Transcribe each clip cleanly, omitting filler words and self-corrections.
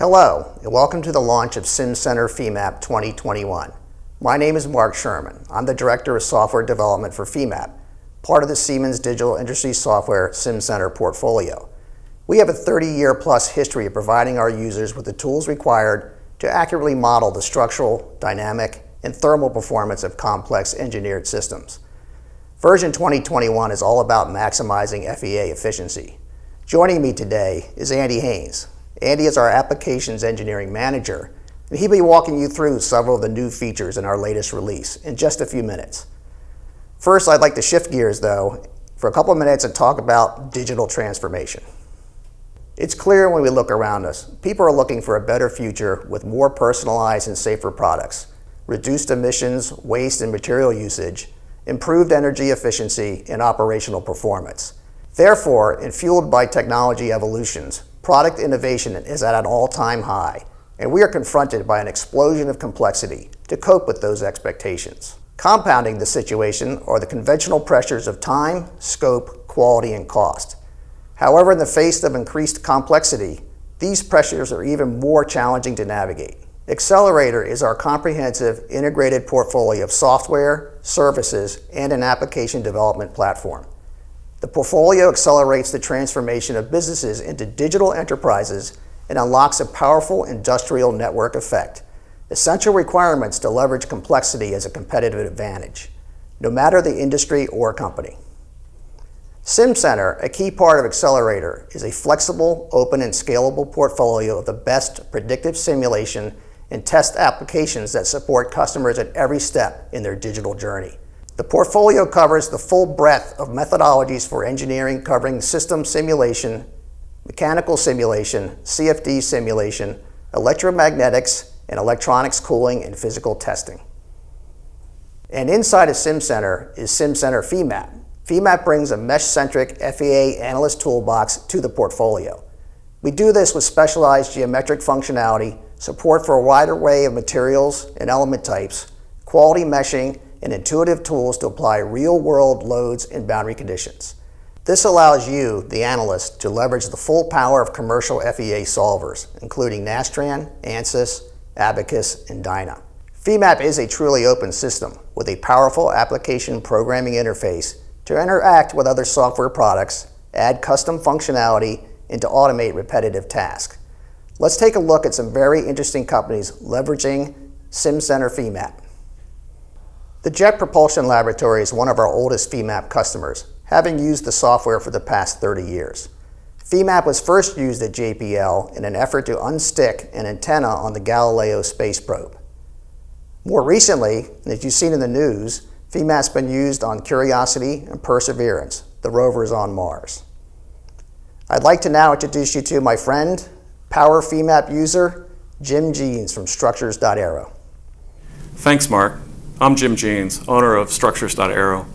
Hello, and welcome to the launch of Simcenter Femap 2021. My name is Mark Sherman. I'm the Director of Software Development for Vmap, part of the Siemens Digital Industry Software Simcenter portfolio. We have a 30-year plus history of providing our users with the tools required to accurately model the structural, dynamic, and thermal performance of complex engineered systems. Version 2021 is all about maximizing FEA efficiency. Joining me today is Andy Haynes. Andy is our Applications Engineering Manager, and he'll be walking you through several of the new features in our latest release in just a few minutes. First, I'd like to shift gears, though, for a couple of minutes and talk about digital transformation. It's clear when we look around us, people are looking for a better future with more personalized and safer products, reduced emissions, waste, and material usage, improved energy efficiency, and operational performance. Therefore, and fueled by technology evolutions, product innovation is at an all-time high, and we are confronted by an explosion of complexity to cope with those expectations. Compounding the situation are the conventional pressures of time, scope, quality, and cost. However, in the face of increased complexity, these pressures are even more challenging to navigate. Accelerator is our comprehensive integrated portfolio of software, services, and an application development platform. The portfolio accelerates the transformation of businesses into digital enterprises and unlocks a powerful industrial network effect, essential requirements to leverage complexity as a competitive advantage, no matter the industry or company. Simcenter, a key part of Accelerator, is a flexible, open, and scalable portfolio of the best predictive simulation and test applications that support customers at every step in their digital journey. The portfolio covers the full breadth of methodologies for engineering, covering system simulation, mechanical simulation, CFD simulation, electromagnetics, and electronics cooling and physical testing. And inside of Simcenter is Simcenter Femap. Vmap brings a mesh-centric FEA analyst toolbox to the portfolio. We do this with specialized geometric functionality, support for a wide array of materials and element types, quality meshing, and intuitive tools to apply real-world loads and boundary conditions. This allows you, the analyst, to leverage the full power of commercial FEA solvers, including Nastran, ANSYS, Abacus, and Dyna. Vmap is a truly open system with a powerful application programming interface to interact with other software products, add custom functionality, and to automate repetitive tasks. Let's take a look at some very interesting companies leveraging Simcenter Femap. The Jet Propulsion Laboratory is one of our oldest Vmap customers, having used the software for the past 30 years. Vmap was first used at JPL in an effort to unstick an antenna on the Galileo space probe. More recently, as you've seen in the news, Vmap's been used on Curiosity and Perseverance, the rovers on Mars. I'd like to now introduce you to my friend, Power Vmap user, Jim Jeans from Structures.aero. Thanks, Mark. I'm Jim Jeans, owner of Structures.aero.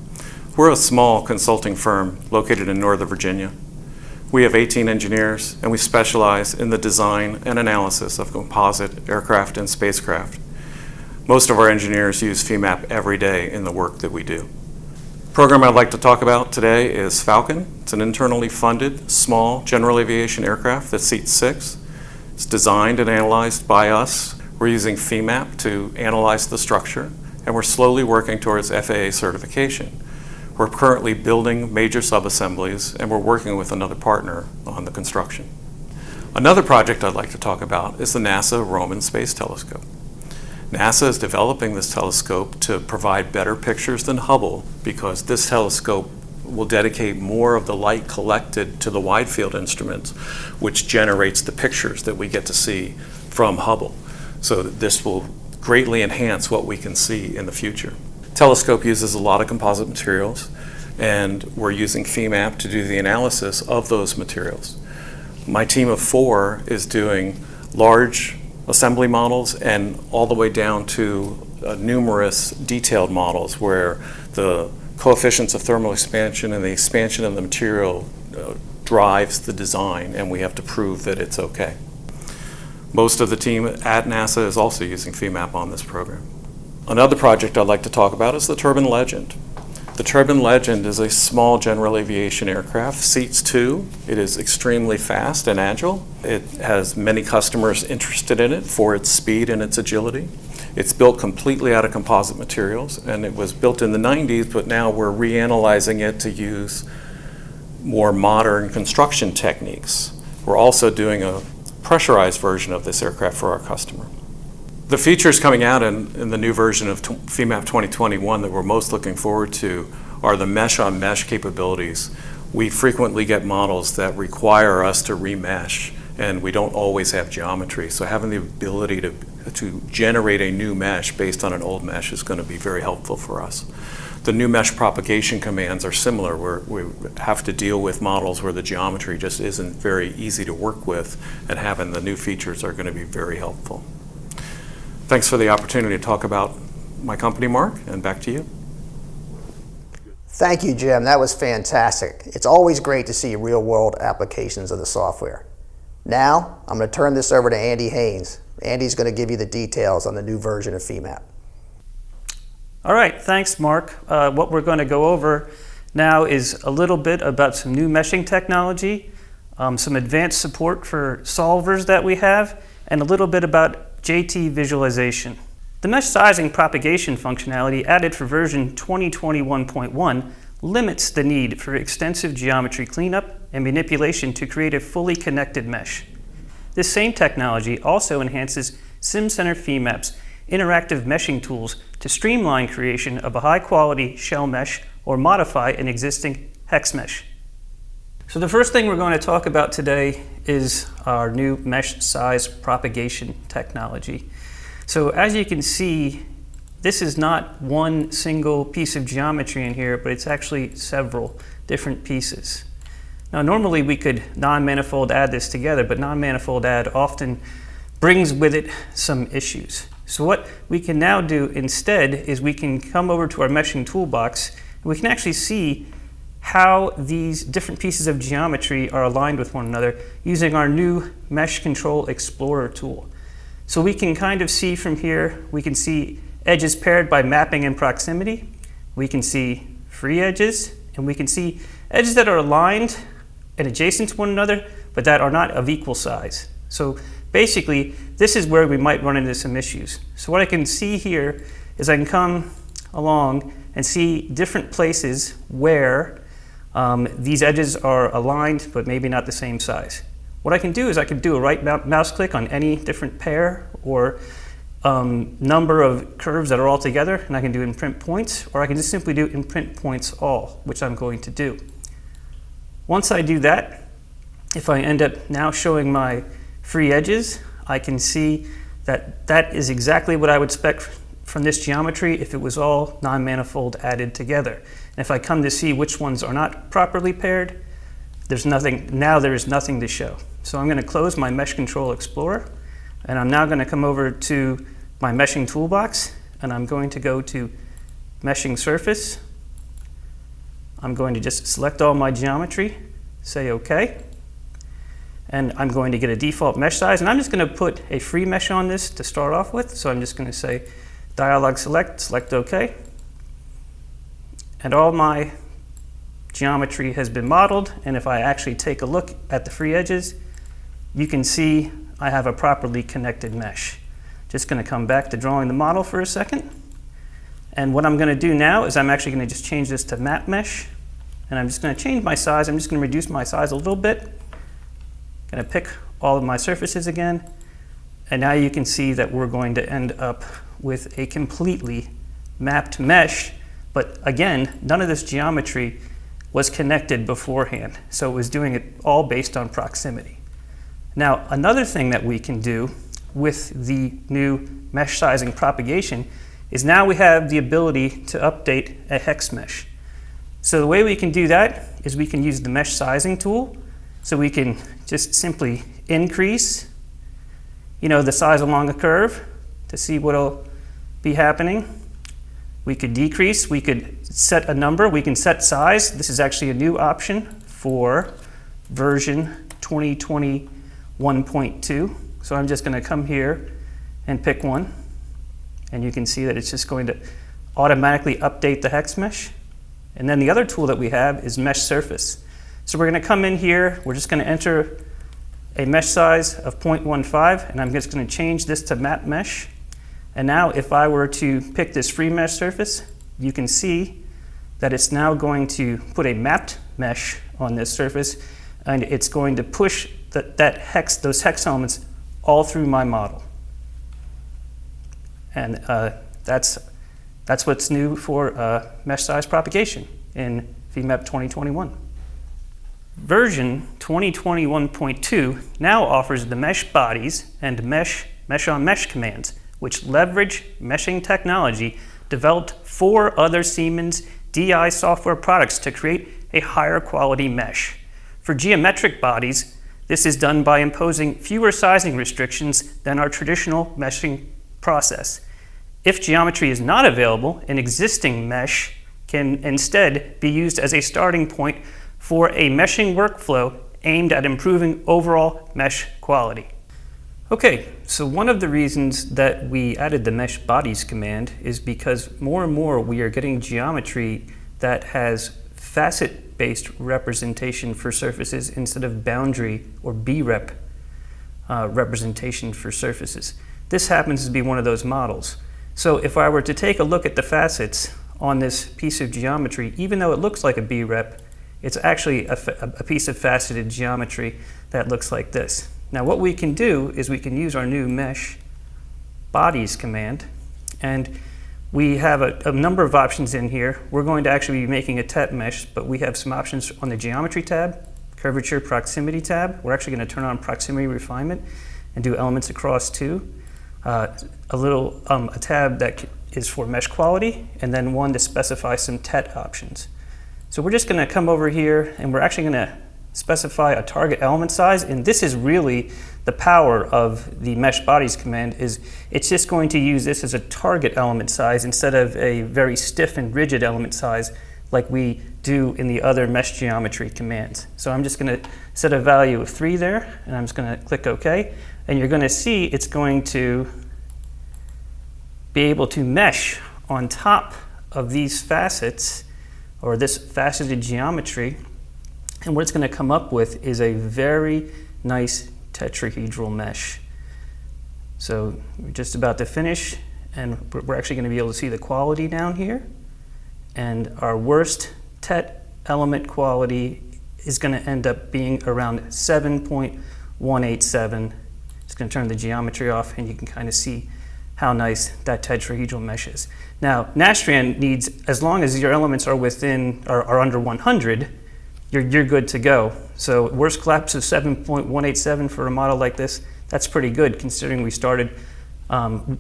We're a small consulting firm located in Northern Virginia. We have 18 engineers, and we specialize in the design and analysis of composite aircraft and spacecraft. Most of our engineers use Vmap every day in the work that we do. The program I'd like to talk about today is Falcon. It's an internally funded, small general aviation aircraft that seats 6. It's designed and analyzed by us. We're using Vmap to analyze the structure, and we're slowly working towards FAA certification. We're currently building major subassemblies, and we're working with another partner on the construction. Another project I'd like to talk about is the NASA Roman Space Telescope. NASA is developing this telescope to provide better pictures than Hubble because this telescope will dedicate more of the light collected to the wide field instruments, which generates the pictures that we get to see from Hubble. So that this will greatly enhance what we can see in the future. Telescope uses a lot of composite materials, and we're using Vmap to do the analysis of those materials. My team of 4 is doing large assembly models and all the way down to numerous detailed models where the coefficients of thermal expansion and the expansion of the material drives the design, and we have to prove that it's okay. Most of the team at NASA is also using Vmap on this program. Another project I'd like to talk about is the Turbine Legend. The Turbine Legend is a small general aviation aircraft, seats 2. It is extremely fast and agile. It has many customers interested in it for its speed and its agility. It's built completely out of composite materials, and it was built in the 90s, but now we're reanalyzing it to use more modern construction techniques. We're also doing a pressurized version of this aircraft for our customer. The features coming out in the new version of Vmap 2021 that we're most looking forward to are the mesh-on-mesh capabilities. We frequently get models that require us to remesh, and we don't always have geometry. So having the ability to generate a new mesh based on an old mesh is going to be very helpful for us. The new mesh propagation commands are similar, where we have to deal with models where the geometry just isn't very easy to work with, and having the new features are going to be very helpful. Thanks for the opportunity to talk about my company, Mark, and back to you. Thank you, Jim. That was fantastic. It's always great to see real-world applications of the software. Now, I'm going to turn this over to Andy Haynes. Andy's going to give you the details on the new version of Vmap. All right, thanks, Mark. What we're going to go over now is a little bit about some new meshing technology, some advanced support for solvers that we have, and a little bit about JT visualization. The mesh sizing propagation functionality added for version 2021.1 limits the need for extensive geometry cleanup and manipulation to create a fully connected mesh. This same technology also enhances Simcenter Femap's interactive meshing tools to streamline creation of a high-quality shell mesh or modify an existing hex mesh. So the first thing we're going to talk about today is our new mesh size propagation technology. So as you can see, this is not one single piece of geometry in here, but it's actually several different pieces. Now normally we could non-manifold add this together, but non-manifold add often brings with it some issues. So what we can now do instead is we can come over to our meshing toolbox and we can actually see how these different pieces of geometry are aligned with one another using our new Mesh Control Explorer tool. So we can kind of see from here, we can see edges paired by mapping and proximity. We can see free edges, and we can see edges that are aligned and adjacent to one another, but that are not of equal size. So basically, this is where we might run into some issues. So what I can see here is I can come along and see different places where these edges are aligned, but maybe not the same size. What I can do is I can do a right mouse click on any different pair or number of curves that are all together, and I can do imprint points, or I can just simply do imprint points all, which I'm going to do. Once I do that, if I end up now showing my free edges, I can see that that is exactly what I would expect from this geometry if it was all non-manifold added together. And if I come to see which ones are not properly paired, there's nothing, now there is nothing to show. So I'm going to close my Mesh Control Explorer, and I'm now going to come over to my meshing toolbox, and I'm going to go to Meshing Surface. I'm going to just select all my geometry, say OK, and I'm going to get a default mesh size, and I'm just going to put a free mesh on this to start off with. So I'm just going to say dialog select OK, and all my geometry has been modeled, and if I actually take a look at the free edges, you can see I have a properly connected mesh. Just going to come back to drawing the model for a second, and what I'm going to do now is I'm actually going to just change this to map mesh, and I'm just going to change my size. I'm just going to reduce my size a little bit. Going to pick all of my surfaces again, and now you can see that we're going to end up with a completely mapped mesh, but again, none of this geometry was connected beforehand, so it was doing it all based on proximity. Now, another thing that we can do with the new mesh sizing propagation is now we have the ability to update a hex mesh. So the way we can do that is we can use the mesh sizing tool. So we can just simply increase, the size along a curve to see what'll be happening. We could decrease, we could set a number, we can set size. This is actually a new option for version 2021.2. So I'm just going to come here and pick one, and you can see that it's just going to automatically update the hex mesh. And then the other tool that we have is Mesh Surface. So we're going to come in here, we're just going to enter a mesh size of 0.15, and I'm just going to change this to map mesh. And now if I were to pick this free mesh surface, you can see that it's now going to put a mapped mesh on this surface, and it's going to push those hex elements all through my model. And that's what's new for mesh size propagation in Vmap 2021. Version 2021.2 now offers the mesh bodies and mesh on mesh commands, which leverage meshing technology developed for other Siemens DI software products to create a higher quality mesh. For geometric bodies, this is done by imposing fewer sizing restrictions than our traditional meshing process. If geometry is not available, an existing mesh can instead be used as a starting point for a meshing workflow aimed at improving overall mesh quality. Okay, so one of the reasons that we added the mesh bodies command is because more and more we are getting geometry that has facet-based representation for surfaces instead of boundary or B-rep representation for surfaces. This happens to be one of those models. So if I were to take a look at the facets on this piece of geometry, even though it looks like a B-rep, it's actually a piece of faceted geometry that looks like this. Now what we can do is we can use our new mesh bodies command, and we have a number of options in here. We're going to actually be making a TET mesh, but we have some options on the geometry tab, curvature proximity tab. We're actually going to turn on proximity refinement and do elements across two. A tab that is for mesh quality, and then one to specify some TET options. So we're just going to come over here and we're actually going to specify a target element size, and this is really the power of the mesh bodies command. Is it's just going to use this as a target element size instead of a very stiff and rigid element size like we do in the other mesh geometry commands. So I'm just going to set a value of 3 there, and I'm just going to click OK, and you're going to see it's going to be able to mesh on top of these facets or this faceted geometry, and what it's going to come up with is a very nice tetrahedral mesh. So we're just about to finish, and we're actually going to be able to see the quality down here, and our worst TET element quality is going to end up being around 7.187. It's going to turn the geometry off, and you can kind of see how nice that tetrahedral mesh is. Now, Nastran needs, as long as your elements are under 100, you're good to go. So worst collapse of 7.187 for a model like this, that's pretty good considering we started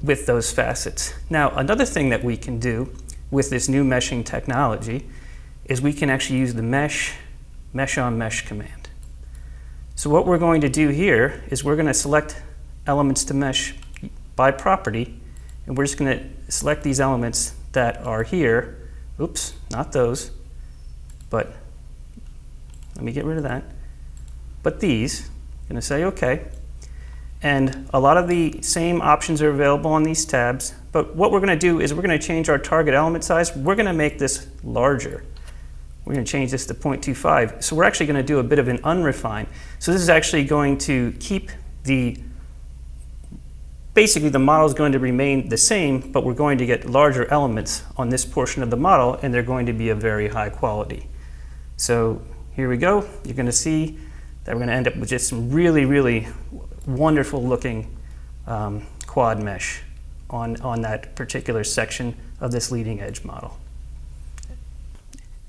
with those facets. Now, another thing that we can do with this new meshing technology is we can actually use the mesh on mesh command. So what we're going to do here is we're going to select elements to mesh by property, and we're just going to select these elements that are here. Oops, not those, but let me get rid of that. But these, I'm going to say OK. And a lot of the same options are available on these tabs, but what we're going to do is we're going to change our target element size. We're going to make this larger. We're going to change this to 0.25. So we're actually going to do a bit of an unrefine. So this is actually going to keep basically the model is going to remain the same, but we're going to get larger elements on this portion of the model, and they're going to be of very high quality. So here we go. You're going to see that we're going to end up with just some really, really wonderful looking quad mesh on that particular section of this leading edge model.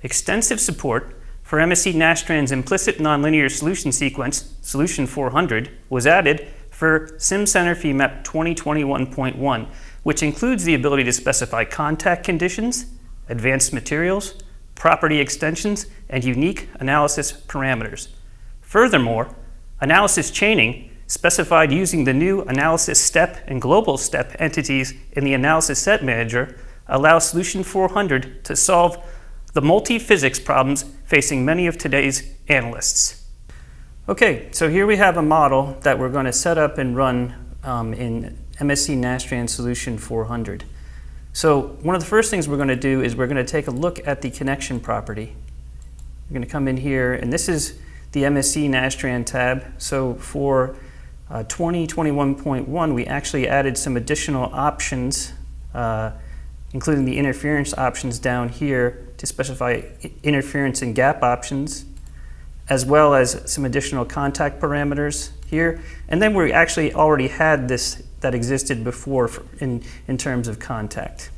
Extensive support for MSc Nastran's implicit nonlinear solution sequence, Solution 400, was added for Simcenter Femap 2021.1, which includes the ability to specify contact conditions, advanced materials, property extensions, and unique analysis parameters. Furthermore, analysis chaining, specified using the new analysis step and global step entities in the analysis set manager, allows Solution 400 to solve the multi-physics problems facing many of today's analysts. Okay, so here we have a model that we're going to set up and run in MSc Nastran Solution 400. So one of the first things we're going to do is we're going to take a look at the connection property. We're going to come in here, and this is the MSC Nastran tab. So for 2021.1, we actually added some additional options, including the interference options down here to specify interference and gap options, as well as some additional contact parameters here. And then we actually already had this that existed before in terms of contact.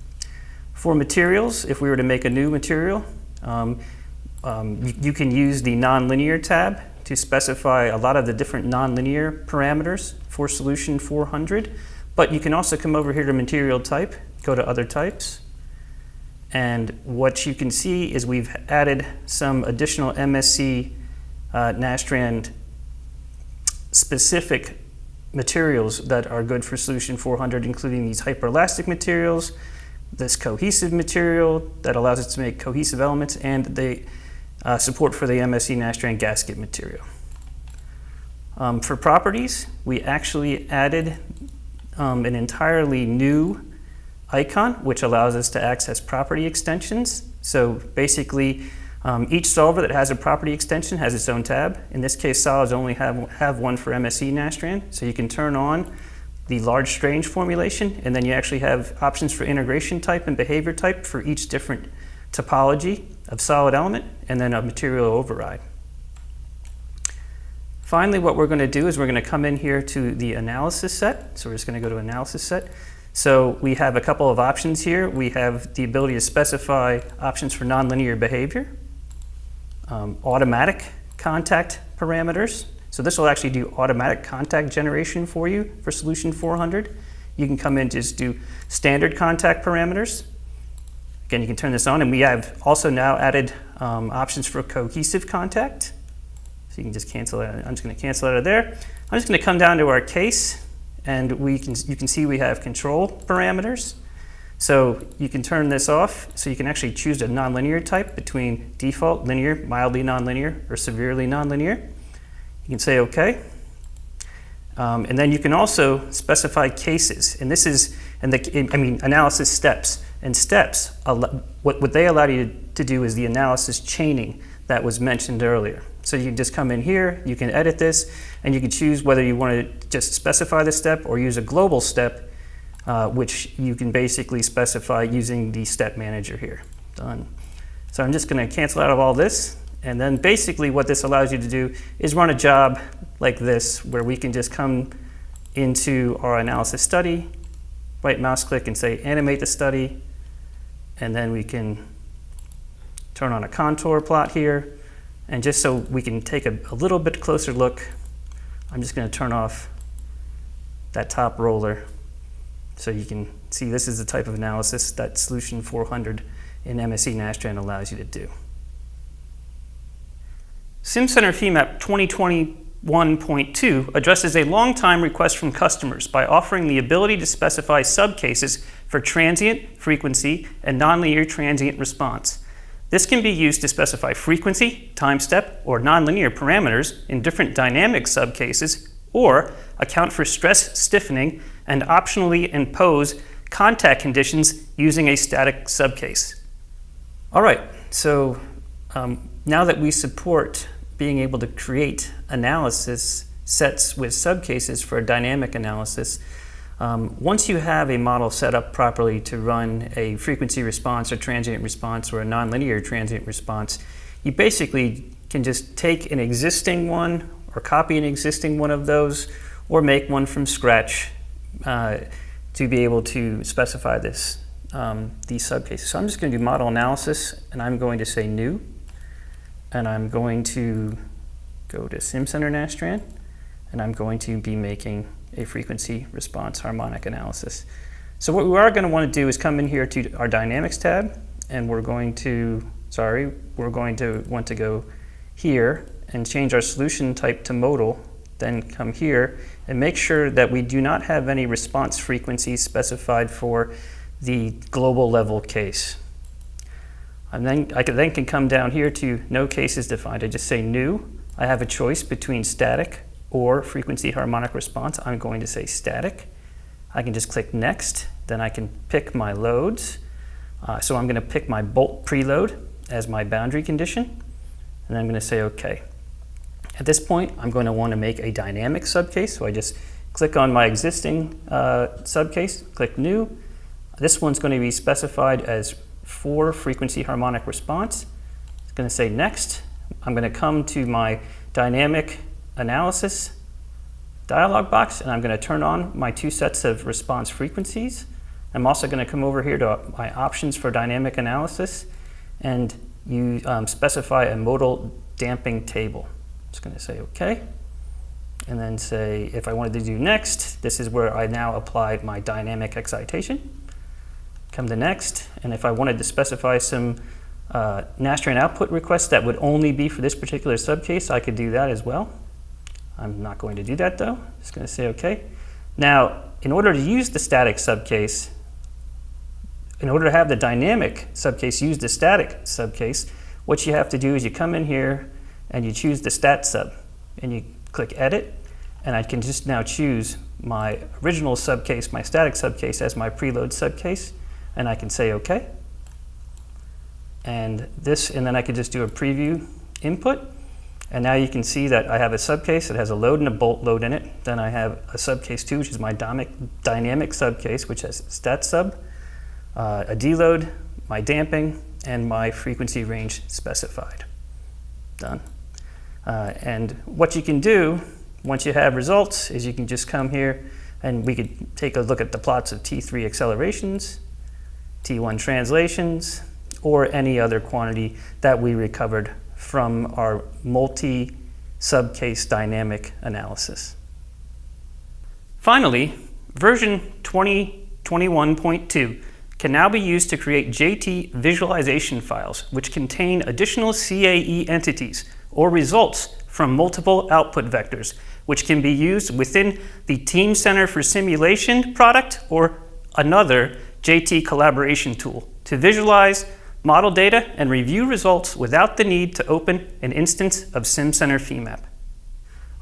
For materials, if we were to make a new material, you can use the nonlinear tab to specify a lot of the different nonlinear parameters for solution 400. But you can also come over here to material type, go to other types. And what you can see is we've added some additional MSC Nastran specific materials that are good for solution 400, including these hyperelastic materials, this cohesive material that allows us to make cohesive elements, and the support for the MSC Nastran gasket material. For properties, we actually added an entirely new icon, which allows us to access property extensions. So basically, each solver that has a property extension has its own tab. In this case, solids only have one for MSC Nastran. So you can turn on the large strange formulation, and then you actually have options for integration type and behavior type for each different topology of solid element, and then a material override. Finally, what we're going to do is we're going to come in here to the analysis set. So we're just going to go to analysis set. So we have a couple of options here. We have the ability to specify options for nonlinear behavior, automatic contact parameters. So this will actually do automatic contact generation for you for solution 400. You can come in and just do standard contact parameters. Again, you can turn this on, and we have also now added options for cohesive contact. So you can just cancel that. I'm just going to cancel out of there. I'm just going to come down to our case, and you can see we have control parameters. So you can turn this off, so you can actually choose a nonlinear type between default, linear, mildly nonlinear, or severely nonlinear. You can say OK. And then you can also specify cases. And this is, analysis steps. And steps, what they allow you to do is the analysis chaining that was mentioned earlier. So you can just come in here, you can edit this, and you can choose whether you want to just specify the step or use a global step, which you can basically specify using the step manager here. Done. So I'm just going to cancel out of all this, and then basically what this allows you to do is run a job like this, where we can just come into our analysis study, right mouse click and say animate the study, and then we can turn on a contour plot here. And just so we can take a little bit closer look, I'm just going to turn off that top roller so you can see this is the type of analysis that solution 400 in MSC Nastran allows you to do. Simcenter Femap 2021.2 addresses a long-time request from customers by offering the ability to specify subcases for transient, frequency, and nonlinear transient response. This can be used to specify frequency, time step, or nonlinear parameters in different dynamic subcases, or account for stress stiffening and optionally impose contact conditions using a static subcase. All right, so now that we support being able to create analysis sets with subcases for dynamic analysis, once you have a model set up properly to run a frequency response or transient response or a nonlinear transient response, you basically can just take an existing one or copy an existing one of those or make one from scratch to be able to specify these subcases. So I'm just going to do model analysis, and I'm going to say new, and I'm going to go to Simcenter Nastran, and I'm going to be making a frequency response harmonic analysis. So what we are going to want to do is come in here to our dynamics tab, and we're going to want to go here and change our solution type to modal, then come here and make sure that we do not have any response frequencies specified for the global level case. And then I can come down here to no cases defined. I just say new. I have a choice between static or frequency harmonic response. I'm going to say static. I can just click next. Then I can pick my loads. So I'm going to pick my bolt preload as my boundary condition, and I'm going to say OK. At this point, I'm going to want to make a dynamic subcase, so I just click on my existing subcase, click New. This one's going to be specified as 4 frequency harmonic response. It's going to say Next. I'm going to come to my dynamic analysis dialog box, and I'm going to turn on my 2 sets of response frequencies. I'm also going to come over here to my options for dynamic analysis, and you specify a modal damping table. I'm just going to say OK, and then say if I wanted to do Next, this is where I now applied my dynamic excitation. Come to Next, and if I wanted to specify some Nastran output requests that would only be for this particular subcase, I could do that as well. I'm not going to do that though. Just going to say OK. Now, in order to use the static subcase, in order to have the dynamic subcase use the static subcase, what you have to do is you come in here and you choose the stat sub, and you click Edit, and I can just now choose my original subcase, my static subcase, as my preload subcase, and I can say OK. And then I can just do a preview input, and now you can see that I have a subcase that has a load and a bolt load in it. Then I have a subcase 2, which is my dynamic subcase, which has stat sub, a deload, my damping, and my frequency range specified. Done. And what you can do once you have results is you can just come here and we could take a look at the plots of T3 accelerations, T1 translations, or any other quantity that we recovered from our multi-subcase dynamic analysis. Finally, version 2021.2 can now be used to create JT visualization files, which contain additional CAE entities or results from multiple output vectors, which can be used within the Teamcenter for Simulation product or another JT collaboration tool to visualize, model data, and review results without the need to open an instance of Simcenter Femap.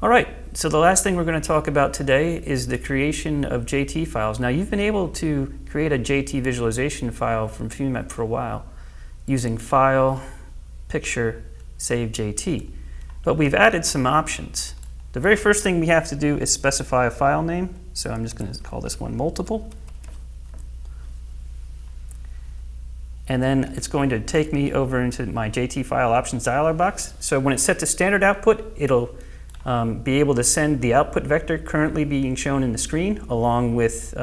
All right, so the last thing we're going to talk about today is the creation of JT files. Now, you've been able to create a JT visualization file from Vmap for a while using File, Picture, Save JT. But we've added some options. The very first thing we have to do is specify a file name. So I'm just going to call this one multiple. And then it's going to take me over into my JT file options dialog box. So when it's set to standard output, it'll be able to send the output vector currently being shown in the screen along with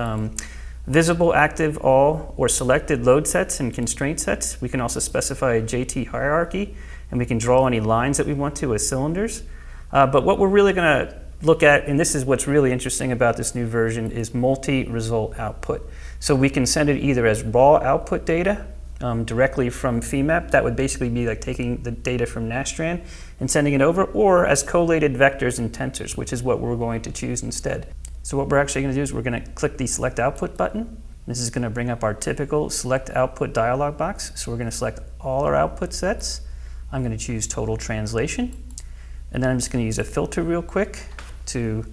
visible, active, all, or selected load sets and constraint sets. We can also specify a JT hierarchy, and we can draw any lines that we want to as cylinders. But what we're really going to look at, and this is what's really interesting about this new version, is multi-result output. So we can send it either as raw output data directly from Vmap. That would basically be like taking the data from Nastran and sending it over, or as collated vectors and tensors, which is what we're going to choose instead. So what we're actually going to do is we're going to click the Select Output button. This is going to bring up our typical Select Output dialog box. So we're going to select all our output sets. I'm going to choose Total Translation. And then I'm just going to use a filter real quick to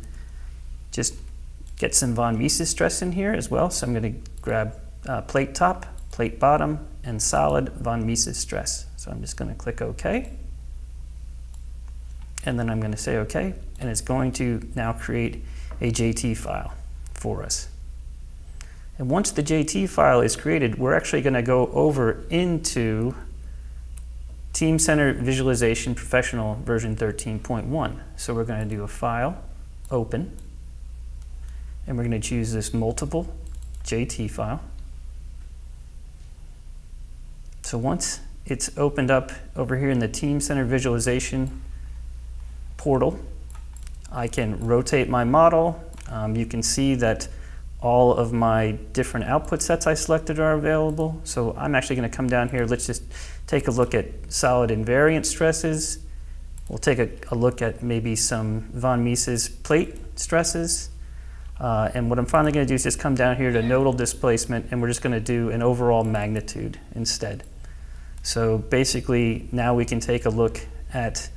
just get some von Mises stress in here as well. So I'm going to grab plate top, plate bottom, and solid von Mises stress. So I'm just going to click OK. And then I'm going to say OK. And it's going to now create a JT file for us. And once the JT file is created, we're actually going to go over into Teamcenter Visualization Professional version 13.1. So we're going to do a File, Open, and we're going to choose this multiple JT file. So once it's opened up over here in the Teamcenter Visualization portal, I can rotate my model. You can see that all of my different output sets I selected are available. So I'm actually going to come down here. Let's just take a look at solid invariant stresses. We'll take a look at maybe some von Mises plate stresses. And what I'm finally going to do is just come down here to nodal displacement, and we're just going to do an overall magnitude instead. So basically, now we can take a look at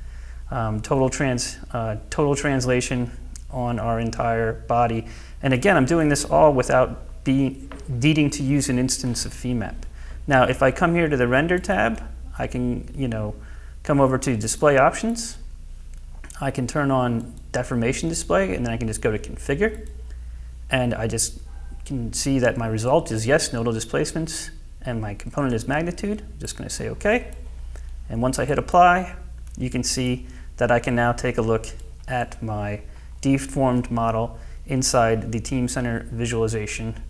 total translation on our entire body. And again, I'm doing this all without needing to use an instance of Vmap. Now, if I come here to the Render tab, I can, come over to Display Options. I can turn on Deformation Display, and then I can just go to Configure, and I just can see that my result is yes, nodal displacements, and my component is magnitude. I'm just going to say OK. And once I hit Apply, you can see that I can now take a look at my deformed model inside the Teamcenter visualization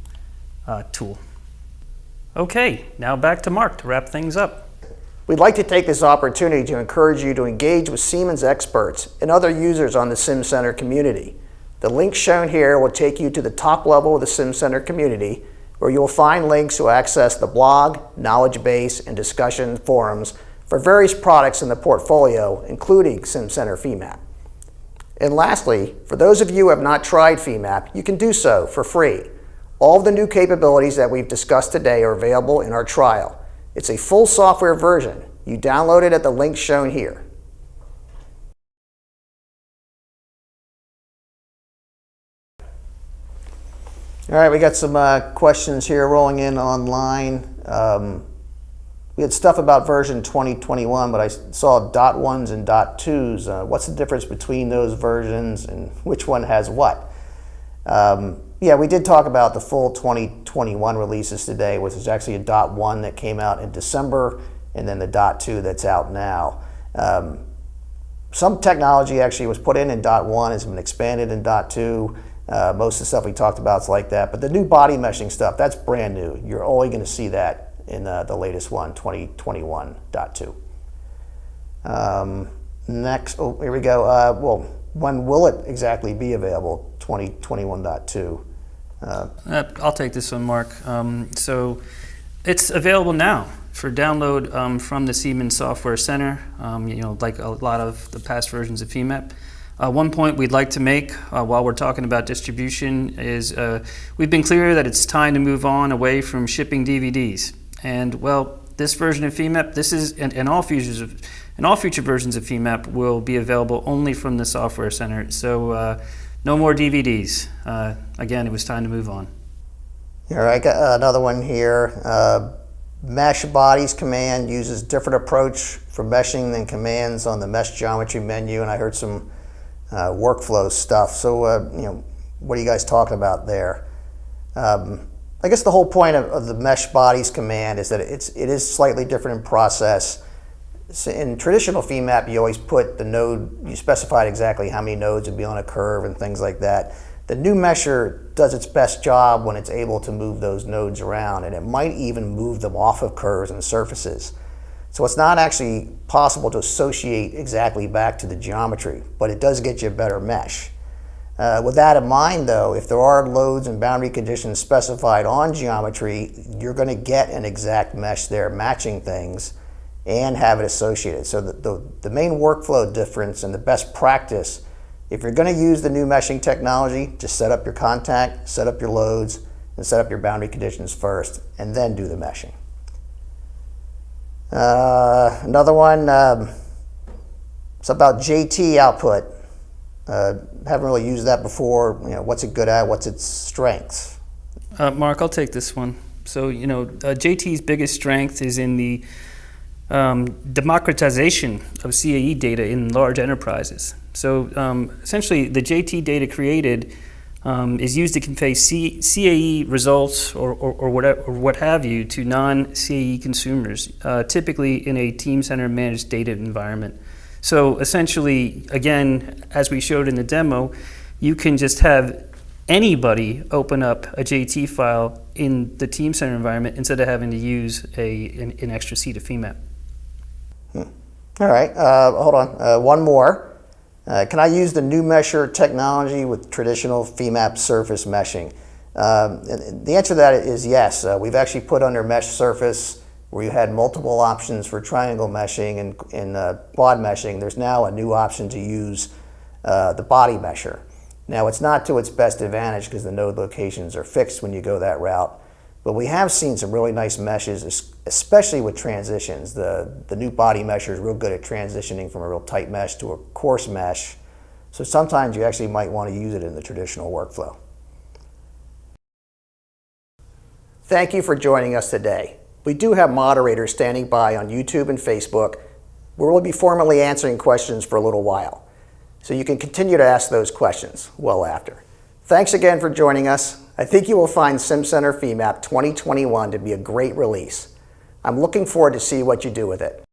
tool. Okay, now back to Mark to wrap things up. We'd like to take this opportunity to encourage you to engage with Siemens experts and other users on the Simcenter community. The link shown here will take you to the top level of the Simcenter community, where you will find links to access the blog, knowledge base, and discussion forums for various products in the portfolio, including Simcenter Femap. And lastly, for those of you who have not tried Vmap, you can do so for free. All of the new capabilities that we've discussed today are available in our trial. It's a full software version. You download it at the link shown here. All right, we got some questions here rolling in online. We had stuff about version 2021, but I saw .1s and .2s. What's the difference between those versions and which one has what? Yeah, we did talk about the full 2021 releases today, which is actually a .1 that came out in December, and then the .2 that's out now. Some technology actually was put in .1, has been expanded in .2. Most of the stuff we talked about is like that, but the new body meshing stuff, that's brand new. You're only going to see that in the latest one, 2021.2. Next, oh, here we go. Well, when will it exactly be available, 2021.2? I'll take this one, Mark. So it's available now for download from the Siemens Software Center, like a lot of the past versions of Vmap. One point we'd like to make while we're talking about distribution is we've been clear that it's time to move on away from shipping DVDs. And well, this version of Vmap, this is, and all future versions of Vmap will be available only from the Software Center. So no more DVDs. Again, it was time to move on. All right, got another one here. Mesh bodies command uses different approach for meshing than commands on the mesh geometry menu, and I heard some workflow stuff. So, what are you guys talking about there? I guess the whole point of the mesh bodies command is that it is slightly different in process. So in traditional Vmap, you always put the node, you specified exactly how many nodes would be on a curve and things like that. The new mesher does its best job when it's able to move those nodes around, and it might even move them off of curves and surfaces. So it's not actually possible to associate exactly back to the geometry, but it does get you a better mesh. With that in mind, though, if there are loads and boundary conditions specified on geometry, you're going to get an exact mesh there matching things and have it associated. So the main workflow difference and the best practice, if you're going to use the new meshing technology, just set up your contact, set up your loads, and set up your boundary conditions first, and then do the meshing. Another one, it's about JT output. Haven't really used that before. What's it good at? What's its strengths? Mark, I'll take this one. So, JT's biggest strength is in the democratization of CAE data in large enterprises. So, essentially, the JT data created is used to convey CAE results or what have you to non-CAE consumers, typically in a Teamcenter managed data environment. So essentially, again, as we showed in the demo, you can just have anybody open up a JT file in the Teamcenter environment instead of having to use an extra seat of Vmap. All right, hold on, one more. Can I use the new mesher technology with traditional Vmap surface meshing? The answer to that is yes. We've actually put under mesh surface where you had multiple options for triangle meshing and quad meshing. There's now a new option to use the body mesher. Now, it's not to its best advantage because the node locations are fixed when you go that route, but we have seen some really nice meshes, especially with transitions. The new body mesher is real good at transitioning from a real tight mesh to a coarse mesh, so sometimes you actually might want to use it in the traditional workflow. Thank you for joining us today. We do have moderators standing by on YouTube and Facebook, where we'll be formally answering questions for a little while. So you can continue to ask those questions well after. Thanks again for joining us. I think you will find Simcenter Femap 2021 to be a great release. I'm looking forward to see what you do with it.